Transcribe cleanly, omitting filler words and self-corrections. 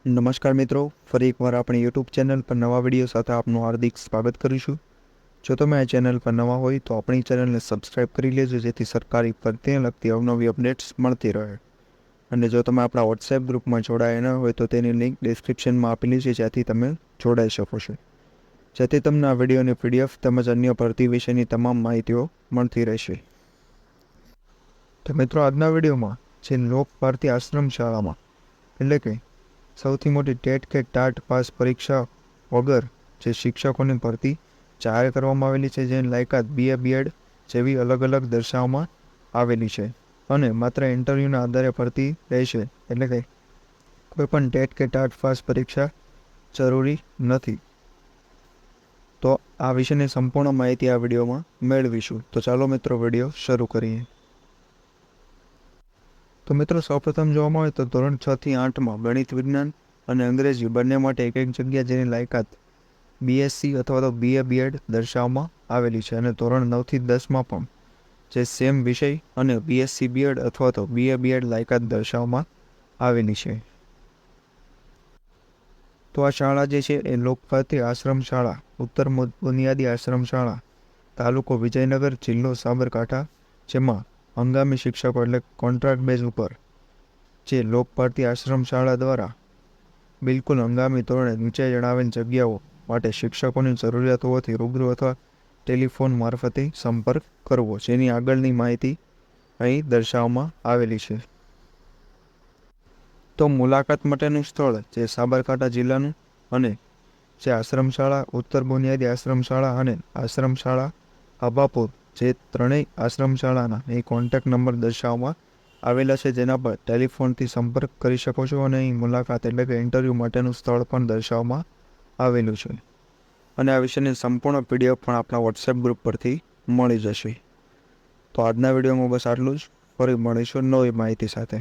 નમસ્કાર મિત્રો, ફરી એકવાર આપણી યુટ્યુબ ચેનલ પર નવા વિડીયો સાથે આપનું હાર્દિક સ્વાગત કરીશું। જો તમે આ ચેનલ પર નવા હોય તો આપણી ચેનલને સબસ્ક્રાઇબ કરી લેજો, જેથી સરકારી ભરતીને લગતી અવનવી અપડેટ્સ મળતી રહે। અને જો તમે આપણા વોટ્સએપ ગ્રુપમાં જોડાયા ન હોય તો તેની લિંક ડિસ્ક્રિપ્શનમાં આપેલી છે, જ્યાંથી તમે જોડાઈ શકો છો, જેથી તમને આ વિડીયોની PDF તેમજ અન્ય ભરતી વિશેની તમામ માહિતીઓ મળતી રહેશે। તો મિત્રો, આજના વિડીયોમાં જે લોક ભારતી આશ્રમ શાળામાં એટલે કે સૌથી મોટી ટેટ કે ટાટ પાસ પરીક્ષા વગર જે શિક્ષકોની ભરતી જાહેર કરવામાં આવેલી છે, જેની લાયકાત BA BEd જેવી અલગ અલગ દર્શાવવામાં આવેલી છે અને માત્ર ઇન્ટરવ્યૂના આધારે ભરતી રહેશે, એટલે કે કોઈ પણ ટેટ કે ટાટ પાસ પરીક્ષા જરૂરી નથી। તો આ વિશેની સંપૂર્ણ માહિતી આ વિડીયોમાં મેળવીશું। તો ચાલો મિત્રો, વિડીયો શરૂ કરીએ। તો મિત્રો, સૌપ્રથમ જોવામાં આવે તો ધોરણ 6 થી 8માં ગણિત, વિજ્ઞાન અને અંગ્રેજી બંને માટે એક જગ્યા જેની લાયકાત BSc અથવા તો BA BEd દર્શાવવામાં આવેલી છે, અને ધોરણ 9 થી 10માં પણ જે સેમ વિષય અને BSc BEd અથવા તો BA BEd લાયકાત દર્શાવવામાં આવેલી છે। તો આ શાળા જે છે એ લોક ભારતી આશ્રમ શાળા, ઉત્તર બુનિયાદી આશ્રમ શાળા, તાલુકો વિજયનગર, જિલ્લો સાબરકાંઠા, જેમાં હંગામી શિક્ષકો એટલે કોન્ટ્રાક્ટ બેઝ ઉપર જે લોક ભારતી આશ્રમ શાળા દ્વારા બિલકુલ હંગામી ધોરણે નીચે જણાવેલ જગ્યાઓ માટે શિક્ષકોની જરૂરિયાત હોવાથી રૂબરૂ અથવા ટેલિફોન મારફતે સંપર્ક કરવો, જેની આગળની માહિતી અહીં દર્શાવવામાં આવેલી છે। તો મુલાકાત માટેનું સ્થળ જે સાબરકાંઠા જિલ્લાનું અને જે આશ્રમ શાળા, ઉત્તર બુનિયાદી આશ્રમ શાળા અને આશ્રમ શાળા આબાપુર, જે ત્રણેય આશ્રમ શાળાના એ કોન્ટેક્ટ નંબર દર્શાવવામાં આવેલા છે, જેના પર ટેલિફોનથી સંપર્ક કરી શકો છો, અને અહીં મુલાકાત એટલે કે ઇન્ટરવ્યૂ માટેનું સ્થળ પણ દર્શાવવામાં આવેલું છે। અને આ વિશેની સંપૂર્ણ PDF પણ આપણા વોટ્સએપ ગ્રુપ પરથી મળી જશે। તો આજના વિડીયોમાં બસ આટલું જ, ફરી મળીશું નવી માહિતી સાથે।